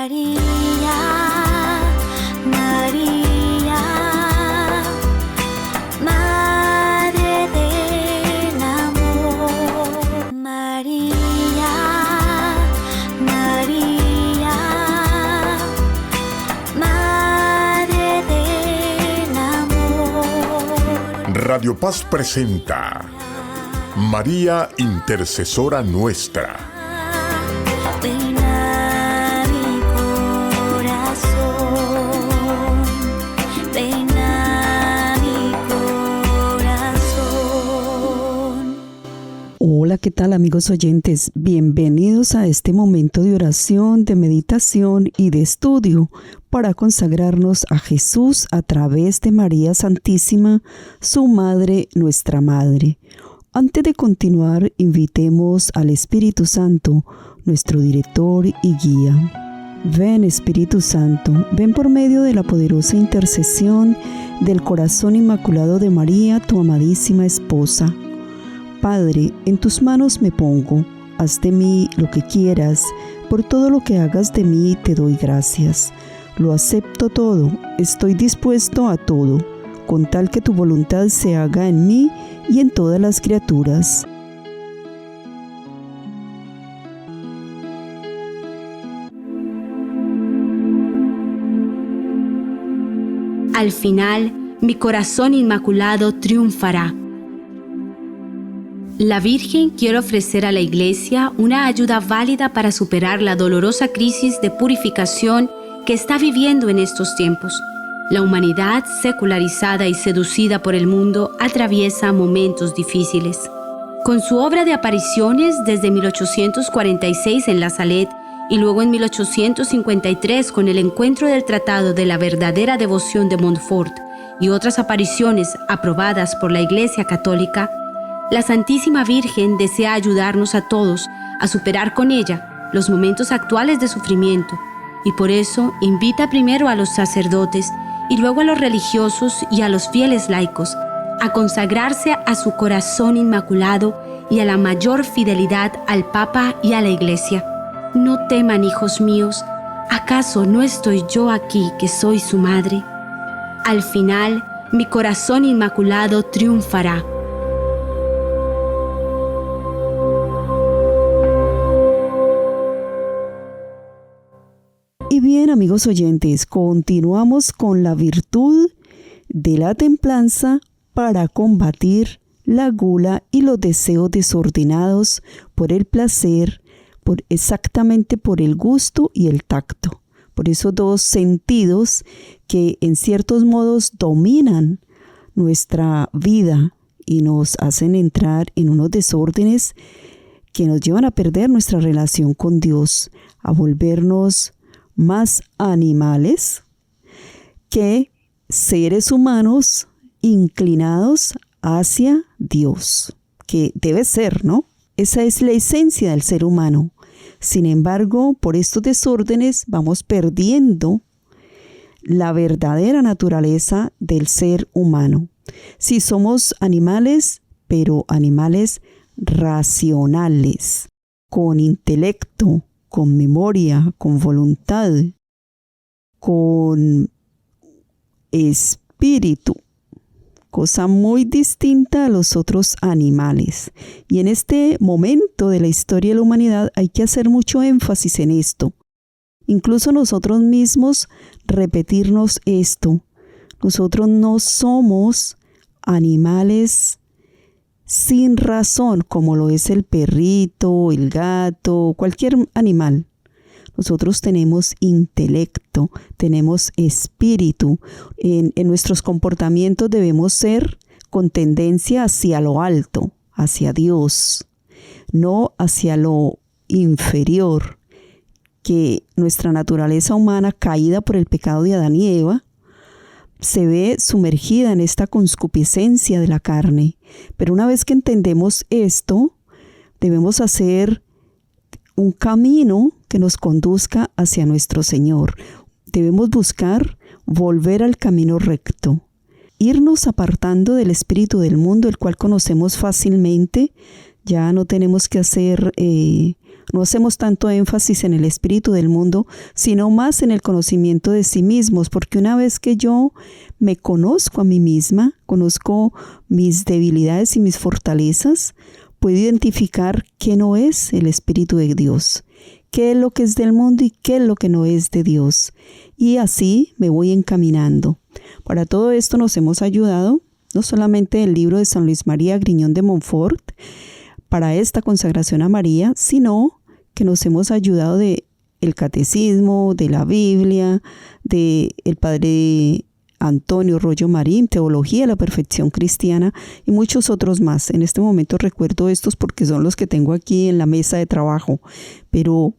María, María, Madre del amor. María, María, Madre del amor. Radio Paz presenta María Intercesora Nuestra. Ven a mi corazón, ven a mi corazón. Hola, ¿qué tal, amigos oyentes? Bienvenidos a este momento de oración, de meditación y de estudio para consagrarnos a Jesús a través de María Santísima, su Madre, nuestra Madre. Antes de continuar, invitemos al Espíritu Santo, nuestro director y guía. Ven, Espíritu Santo, ven por medio de la poderosa intercesión del corazón inmaculado de María, tu amadísima esposa. Padre, en tus manos me pongo, haz de mí lo que quieras, por todo lo que hagas de mí te doy gracias. Lo acepto todo, estoy dispuesto a todo, con tal que tu voluntad se haga en mí y en todas las criaturas. Al final, mi corazón inmaculado triunfará. La Virgen quiere ofrecer a la Iglesia una ayuda válida para superar la dolorosa crisis de purificación que está viviendo en estos tiempos. La humanidad, secularizada y seducida por el mundo, atraviesa momentos difíciles. Con su obra de apariciones desde 1846 en La Salette y luego en 1853 con el encuentro del Tratado de la Verdadera Devoción de Montfort y otras apariciones aprobadas por la Iglesia Católica, la Santísima Virgen desea ayudarnos a todos a superar con ella los momentos actuales de sufrimiento y por eso invita primero a los sacerdotes y luego a los religiosos y a los fieles laicos a consagrarse a su corazón inmaculado y a la mayor fidelidad al Papa y a la Iglesia. No teman, hijos míos, ¿acaso no estoy yo aquí que soy su madre? Al final, mi corazón inmaculado triunfará. Y bien, amigos oyentes, continuamos con la virtud de la templanza para combatir la gula y los deseos desordenados por el placer, exactamente por el gusto y el tacto, por esos dos sentidos que en ciertos modos dominan nuestra vida y nos hacen entrar en unos desórdenes que nos llevan a perder nuestra relación con Dios, a volvernos más animales que seres humanos inclinados hacia Dios, que debe ser, ¿no? Esa es la esencia del ser humano. Sin embargo, por estos desórdenes vamos perdiendo la verdadera naturaleza del ser humano. Sí, somos animales, pero animales racionales, con intelecto, con memoria, con voluntad, con espíritu, cosa muy distinta a los otros animales. Y en este momento de la historia de la humanidad hay que hacer mucho énfasis en esto. Incluso nosotros mismos repetirnos esto. Nosotros no somos animales sin razón, como lo es el perrito, el gato, cualquier animal. Nosotros tenemos intelecto, tenemos espíritu. En nuestros comportamientos debemos ser con tendencia hacia lo alto, hacia Dios, no hacia lo inferior, que nuestra naturaleza humana, caída por el pecado de Adán y Eva, se ve sumergida en esta concupiscencia de la carne. Pero una vez que entendemos esto, debemos hacer un camino que nos conduzca hacia nuestro Señor. Debemos buscar volver al camino recto, irnos apartando del espíritu del mundo, el cual conocemos fácilmente. Ya no tenemos que hacer No hacemos tanto énfasis en el espíritu del mundo, sino más en el conocimiento de sí mismos, porque una vez que yo me conozco a mí misma, conozco mis debilidades y mis fortalezas, puedo identificar qué no es el espíritu de Dios, qué es lo que es del mundo y qué es lo que no es de Dios. Y así me voy encaminando. Para todo esto nos hemos ayudado, no solamente el libro de San Luis María Griñón de Montfort, para esta consagración a María, sino que nos hemos ayudado de el catecismo, de la Biblia, de el padre Antonio Rollo Marín, Teología de la Perfección Cristiana y muchos otros más. En este momento recuerdo estos porque son los que tengo aquí en la mesa de trabajo, pero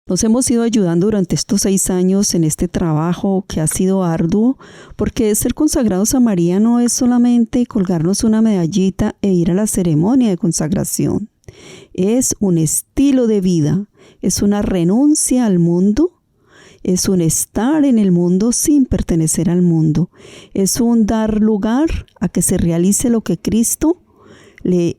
nos hemos ido ayudando durante estos 6 años en este trabajo que ha sido arduo, porque ser consagrados a María no es solamente colgarnos una medallita e ir a la ceremonia de consagración. Es un estilo de vida, es una renuncia al mundo, es un estar en el mundo sin pertenecer al mundo, es un dar lugar a que se realice lo que Cristo le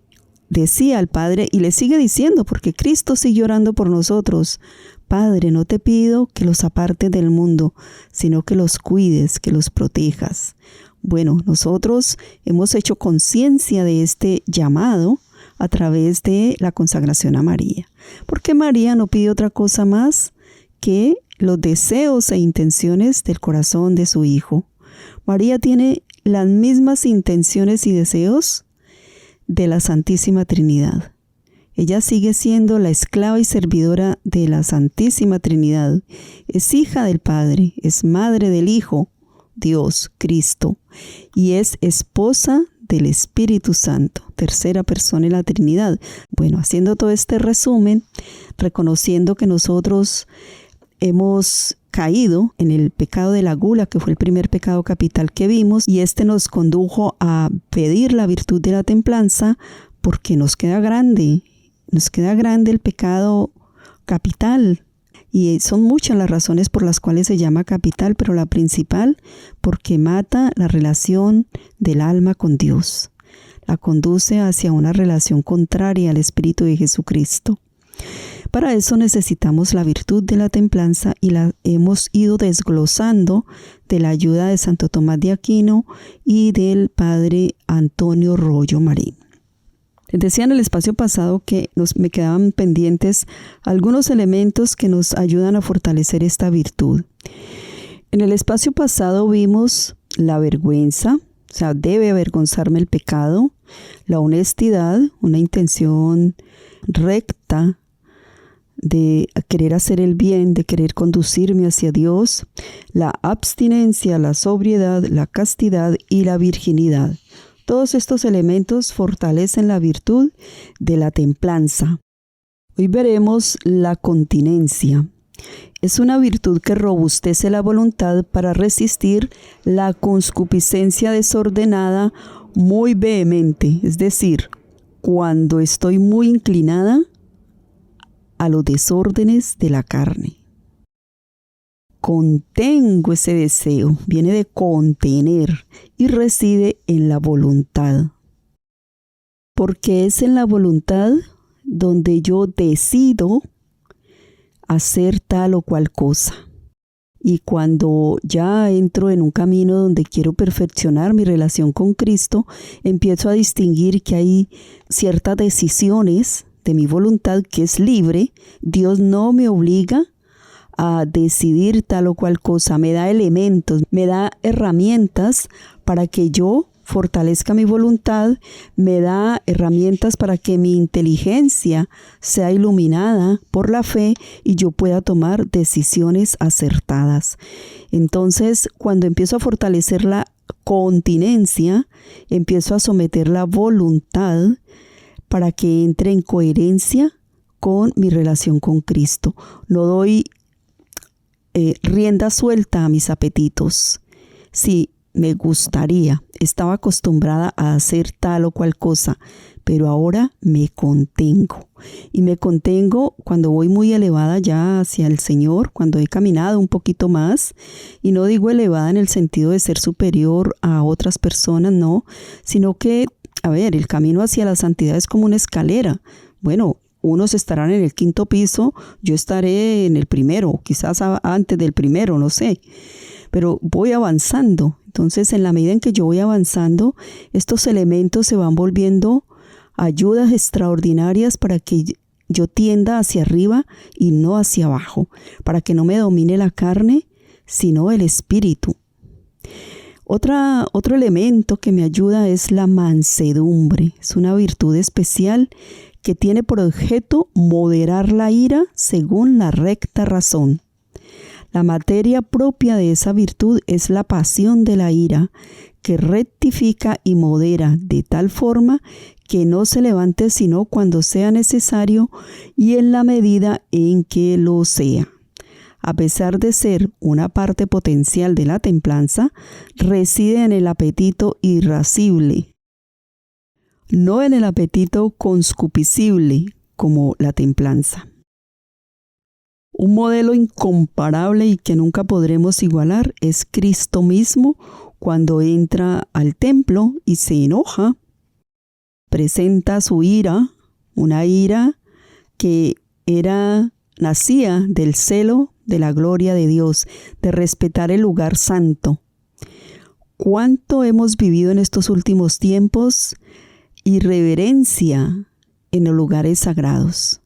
decía al Padre y le sigue diciendo, porque Cristo sigue orando por nosotros. Padre, no te pido que los apartes del mundo, sino que los cuides, que los protejas. Bueno, nosotros hemos hecho conciencia de este llamado a través de la consagración a María, porque María no pide otra cosa más que los deseos e intenciones del corazón de su Hijo. María tiene las mismas intenciones y deseos de la Santísima Trinidad. Ella sigue siendo la esclava y servidora de la Santísima Trinidad. Es hija del Padre, es madre del Hijo, Dios, Cristo, y es esposa del Espíritu Santo, tercera persona en la Trinidad. Bueno, haciendo todo este resumen, reconociendo que nosotros hemos caído en el pecado de la gula, que fue el primer pecado capital que vimos, y este nos condujo a pedir la virtud de la templanza, porque nos queda grande el pecado capital. Y son muchas las razones por las cuales se llama capital, pero la principal, porque mata la relación del alma con Dios. La conduce hacia una relación contraria al Espíritu de Jesucristo. Para eso necesitamos la virtud de la templanza y la hemos ido desglosando de la ayuda de Santo Tomás de Aquino y del padre Antonio Rollo Marín. Les decía en el espacio pasado que me quedaban pendientes algunos elementos que nos ayudan a fortalecer esta virtud. En el espacio pasado vimos la vergüenza, o sea, debe avergonzarme el pecado, la honestidad, una intención recta de querer hacer el bien, de querer conducirme hacia Dios, la abstinencia, la sobriedad, la castidad y la virginidad. Todos estos elementos fortalecen la virtud de la templanza. Hoy veremos la continencia. Es una virtud que robustece la voluntad para resistir la concupiscencia desordenada muy vehemente, es decir, cuando estoy muy inclinada a los desórdenes de la carne. Contengo ese deseo, viene de contener y reside en la voluntad. Porque es en la voluntad donde yo decido hacer tal o cual cosa. Y cuando ya entro en un camino donde quiero perfeccionar mi relación con Cristo, empiezo a distinguir que hay ciertas decisiones de mi voluntad que es libre. Dios no me obliga a decidir tal o cual cosa, me da elementos, me da herramientas para que yo fortalezca mi voluntad, me da herramientas para que mi inteligencia sea iluminada por la fe y yo pueda tomar decisiones acertadas. Entonces, cuando empiezo a fortalecer la continencia, empiezo a someter la voluntad para que entre en coherencia con mi relación con Cristo. No doy rienda suelta a mis apetitos. Sí, me gustaría, estaba acostumbrada a hacer tal o cual cosa, pero ahora me contengo. Y me contengo cuando voy muy elevada ya hacia el Señor, cuando he caminado un poquito más, y no digo elevada en el sentido de ser superior a otras personas, no, sino que, el camino hacia la santidad es como una escalera. Bueno, unos estarán en el 5º piso, yo estaré en el primero, quizás antes del primero, no sé. Pero voy avanzando. Entonces, en la medida en que yo voy avanzando, estos elementos se van volviendo ayudas extraordinarias para que yo tienda hacia arriba y no hacia abajo, para que no me domine la carne, sino el espíritu. Otro elemento que me ayuda es la mansedumbre. Es una virtud especial que tiene por objeto moderar la ira según la recta razón. La materia propia de esa virtud es la pasión de la ira, que rectifica y modera de tal forma que no se levante sino cuando sea necesario y en la medida en que lo sea. A pesar de ser una parte potencial de la templanza, reside en el apetito irascible, no en el apetito conscupiscible como la templanza. Un modelo incomparable y que nunca podremos igualar es Cristo mismo cuando entra al templo y se enoja. Presenta su ira, una ira que nacía del celo de la gloria de Dios, de respetar el lugar santo. ¿Cuánto hemos vivido en estos últimos tiempos? Irreverencia en los lugares sagrados.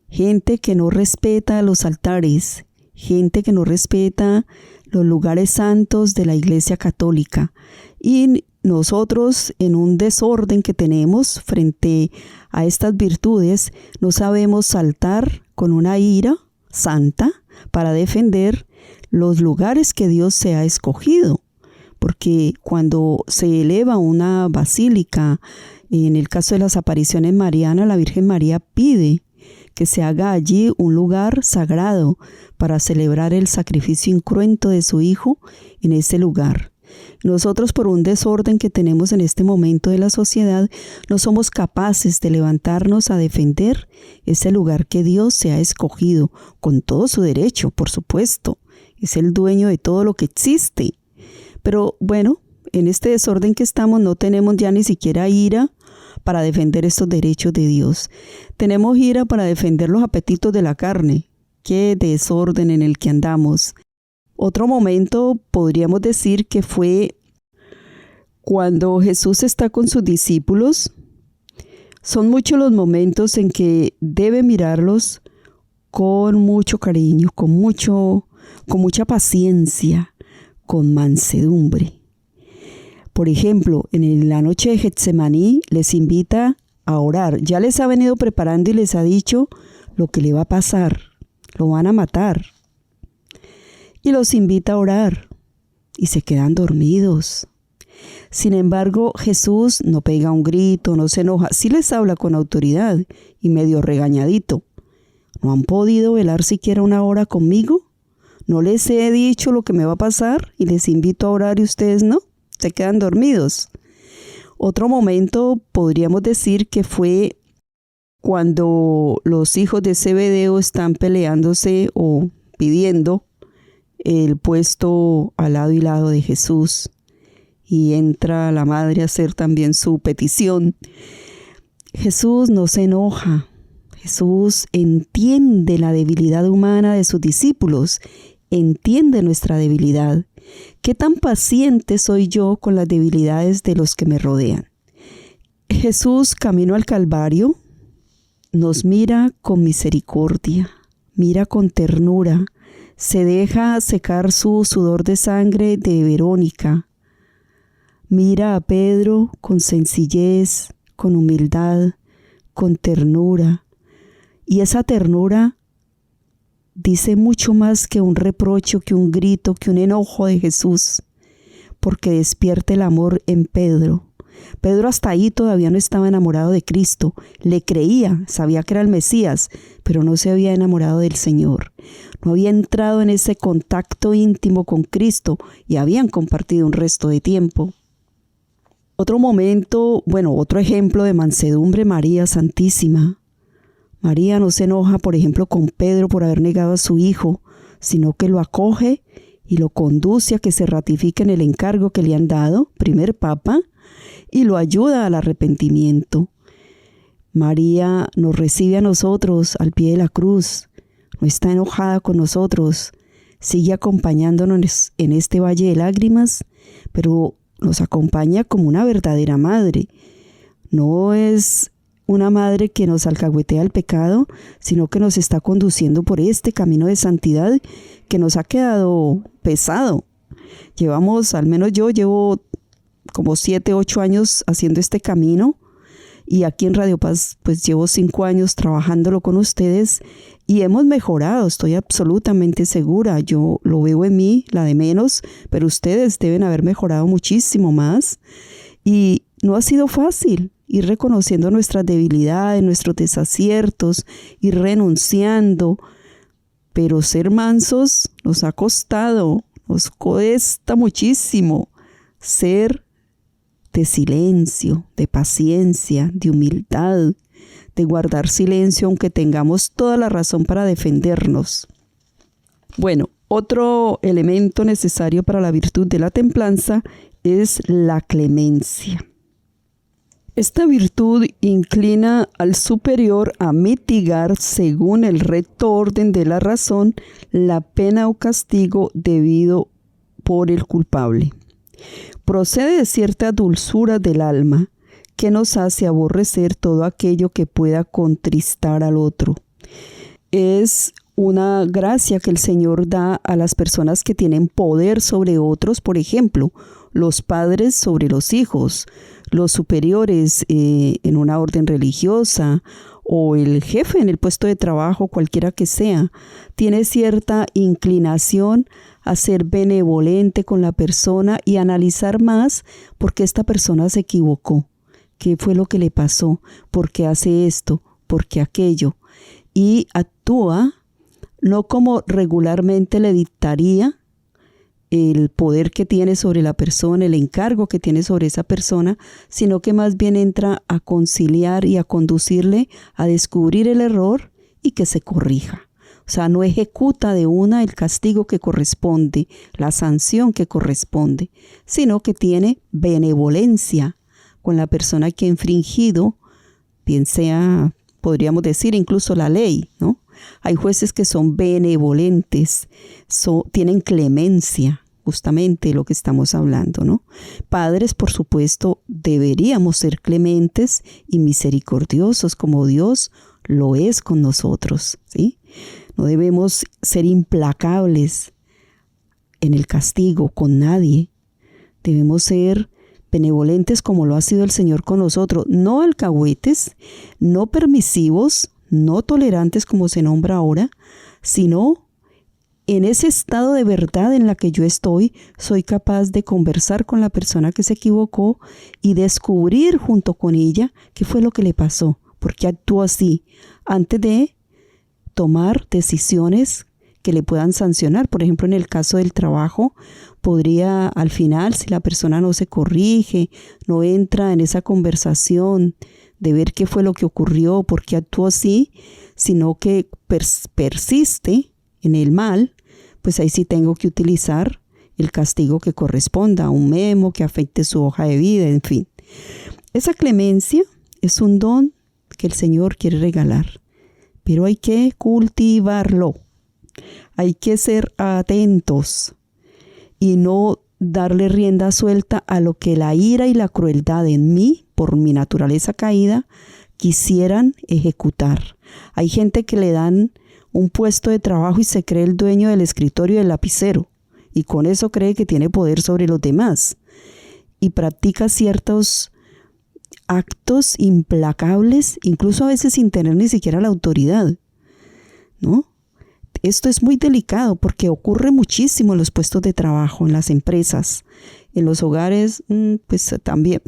Gente que no respeta los altares, gente que no respeta los lugares santos de la Iglesia Católica. Y nosotros, en un desorden que tenemos frente a estas virtudes, no sabemos saltar con una ira santa para defender los lugares que Dios se ha escogido. Porque cuando se eleva una basílica, en el caso de las apariciones marianas, la Virgen María pide que se haga allí un lugar sagrado para celebrar el sacrificio incruento de su Hijo en ese lugar. Nosotros, por un desorden que tenemos en este momento de la sociedad, no somos capaces de levantarnos a defender ese lugar que Dios se ha escogido, con todo su derecho, por supuesto. Es el dueño de todo lo que existe. Pero bueno, en este desorden que estamos no tenemos ya ni siquiera ira para defender estos derechos de Dios. Tenemos ira para defender los apetitos de la carne. Qué desorden en el que andamos. Otro momento podríamos decir que fue cuando Jesús está con sus discípulos. Son muchos los momentos en que debe mirarlos con mucho cariño, con mucha paciencia, con mansedumbre. Por ejemplo, en la noche de Getsemaní les invita a orar. Ya les ha venido preparando y les ha dicho lo que le va a pasar. Lo van a matar. Y los invita a orar. Y se quedan dormidos. Sin embargo, Jesús no pega un grito, no se enoja. Sí les habla con autoridad y medio regañadito. ¿No han podido velar siquiera una hora conmigo? ¿No les he dicho lo que me va a pasar y les invito a orar y ustedes no? Se quedan dormidos. Otro momento podríamos decir que fue cuando los hijos de Zebedeo están peleándose o pidiendo el puesto al lado y lado de Jesús. Y entra la madre a hacer también su petición. Jesús no se enoja. Jesús entiende la debilidad humana de sus discípulos. Entiende nuestra debilidad. ¿Qué tan paciente soy yo con las debilidades de los que me rodean? Jesús, camino al Calvario, nos mira con misericordia, mira con ternura, se deja secar su sudor de sangre de Verónica. Mira a Pedro con sencillez, con humildad, con ternura. Y esa ternura dice mucho más que un reproche, que un grito, que un enojo de Jesús, porque despierta el amor en Pedro. Pedro hasta ahí todavía no estaba enamorado de Cristo, le creía, sabía que era el Mesías, pero no se había enamorado del Señor. No había entrado en ese contacto íntimo con Cristo y habían compartido un resto de tiempo. Otro ejemplo de mansedumbre, María Santísima. María no se enoja, por ejemplo, con Pedro por haber negado a su hijo, sino que lo acoge y lo conduce a que se ratifique en el encargo que le han dado, primer papa, y lo ayuda al arrepentimiento. María nos recibe a nosotros al pie de la cruz, no está enojada con nosotros, sigue acompañándonos en este valle de lágrimas, pero nos acompaña como una verdadera madre. No es una madre que nos alcahuetea el pecado, sino que nos está conduciendo por este camino de santidad que nos ha quedado pesado. Al menos yo llevo como 7, 8 años haciendo este camino, y aquí en Radio Paz pues llevo 5 años trabajándolo con ustedes y hemos mejorado, estoy absolutamente segura. Yo lo veo en mí, la de menos, pero ustedes deben haber mejorado muchísimo más. Y no ha sido fácil ir reconociendo nuestras debilidades, nuestros desaciertos, ir renunciando, pero ser mansos nos ha costado, nos cuesta muchísimo. Ser de silencio, de paciencia, de humildad, de guardar silencio aunque tengamos toda la razón para defendernos. Bueno, otro elemento necesario para la virtud de la templanza es la clemencia. Esta virtud inclina al superior a mitigar, según el recto orden de la razón, la pena o castigo debido por el culpable. Procede de cierta dulzura del alma que nos hace aborrecer todo aquello que pueda contristar al otro. Es una gracia que el Señor da a las personas que tienen poder sobre otros, por ejemplo, los padres sobre los hijos, los superiores en una orden religiosa, o el jefe en el puesto de trabajo, cualquiera que sea, tiene cierta inclinación a ser benevolente con la persona y analizar más por qué esta persona se equivocó, qué fue lo que le pasó, por qué hace esto, por qué aquello, y actúa no como regularmente le dictaría el poder que tiene sobre la persona, el encargo que tiene sobre esa persona, sino que más bien entra a conciliar y a conducirle a descubrir el error y que se corrija. O sea, no ejecuta de una el castigo que corresponde, la sanción que corresponde, sino que tiene benevolencia con la persona que ha infringido, bien sea, podríamos decir, incluso la ley, ¿no? Hay jueces que son benevolentes, tienen clemencia, justamente lo que estamos hablando, ¿no? Padres, por supuesto, deberíamos ser clementes y misericordiosos como Dios lo es con nosotros, ¿sí? No debemos ser implacables en el castigo con nadie. Debemos ser benevolentes como lo ha sido el Señor con nosotros, no alcahuetes, no permisivos, no tolerantes como se nombra ahora, sino en ese estado de verdad en la que yo estoy, soy capaz de conversar con la persona que se equivocó y descubrir junto con ella qué fue lo que le pasó, por qué actuó así, antes de tomar decisiones que le puedan sancionar. Por ejemplo, en el caso del trabajo, podría al final, si la persona no se corrige, no entra en esa conversación de ver qué fue lo que ocurrió, por qué actuó así, sino que persiste en el mal, pues ahí sí tengo que utilizar el castigo que corresponda, un memo que afecte su hoja de vida, en fin. Esa clemencia es un don que el Señor quiere regalar, pero hay que cultivarlo. Hay que ser atentos y no darle rienda suelta a lo que la ira y la crueldad en mí, por mi naturaleza caída, quisieran ejecutar. Hay gente que le dan un puesto de trabajo y se cree el dueño del escritorio y del lapicero, y con eso cree que tiene poder sobre los demás, y practica ciertos actos implacables, incluso a veces sin tener ni siquiera la autoridad, ¿no? Esto es muy delicado porque ocurre muchísimo en los puestos de trabajo, en las empresas, en los hogares, pues también.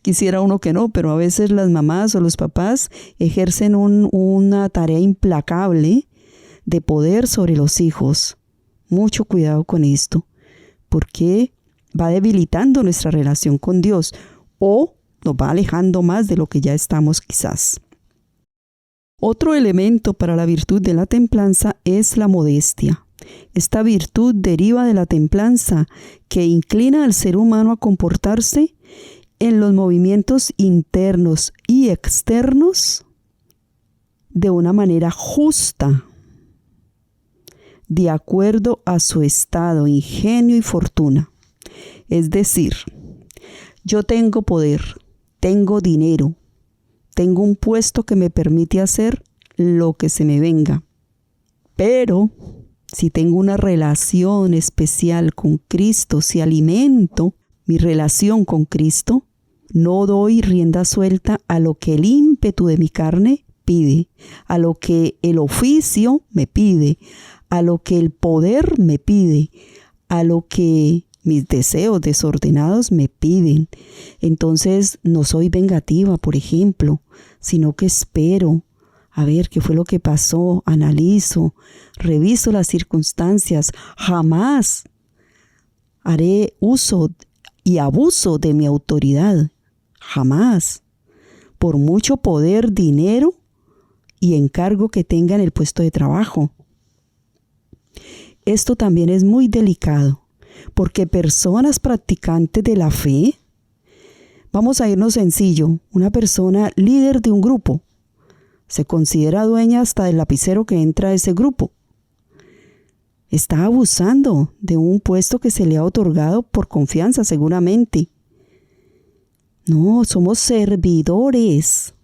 Quisiera uno que no, pero a veces las mamás o los papás ejercen una tarea implacable de poder sobre los hijos. Mucho cuidado con esto, porque va debilitando nuestra relación con Dios o nos va alejando más de lo que ya estamos quizás. Otro elemento para la virtud de la templanza es la modestia. Esta virtud deriva de la templanza que inclina al ser humano a comportarse en los movimientos internos y externos de una manera justa, de acuerdo a su estado, ingenio y fortuna. Es decir, yo tengo poder, tengo dinero, tengo un puesto que me permite hacer lo que se me venga. Pero si tengo una relación especial con Cristo, si alimento mi relación con Cristo, no doy rienda suelta a lo que el ímpetu de mi carne pide, a lo que el oficio me pide, a lo que el poder me pide, a lo que mis deseos desordenados me piden. Entonces no soy vengativa, por ejemplo, sino que espero a ver qué fue lo que pasó, analizo, reviso las circunstancias. Jamás haré uso y abuso de mi autoridad. Jamás. Por mucho poder, dinero y encargo que tenga en el puesto de trabajo. Esto también es muy delicado, porque personas practicantes de la fe, vamos a irnos sencillo, una persona líder de un grupo, se considera dueña hasta del lapicero que entra a ese grupo. Está abusando de un puesto que se le ha otorgado por confianza seguramente. No, somos servidores.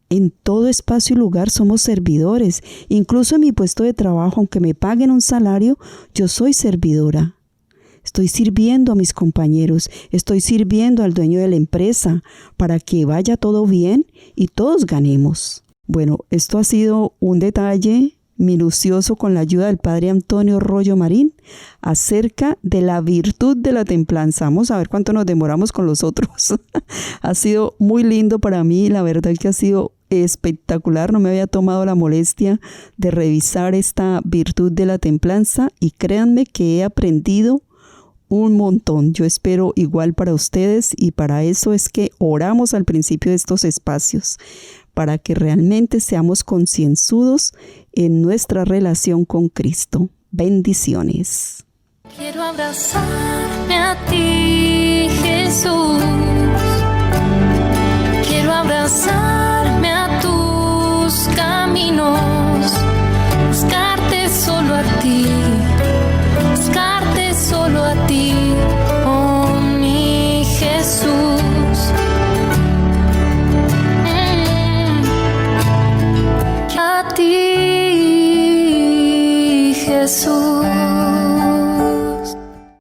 En todo espacio y lugar somos servidores. Incluso en mi puesto de trabajo, aunque me paguen un salario, yo soy servidora. Estoy sirviendo a mis compañeros, estoy sirviendo al dueño de la empresa para que vaya todo bien y todos ganemos. Bueno, esto ha sido un detalle minucioso con la ayuda del Padre Antonio Rollo Marín acerca de la virtud de la templanza. Vamos a ver cuánto nos demoramos con los otros. Ha sido muy lindo para mí, la verdad que ha sido espectacular. No me había tomado la molestia de revisar esta virtud de la templanza y créanme que he aprendido un montón. Yo espero igual para ustedes y para eso es que oramos al principio de estos espacios, para que realmente seamos concienzudos en nuestra relación con Cristo. Bendiciones. Quiero abrazarme a ti, Jesús.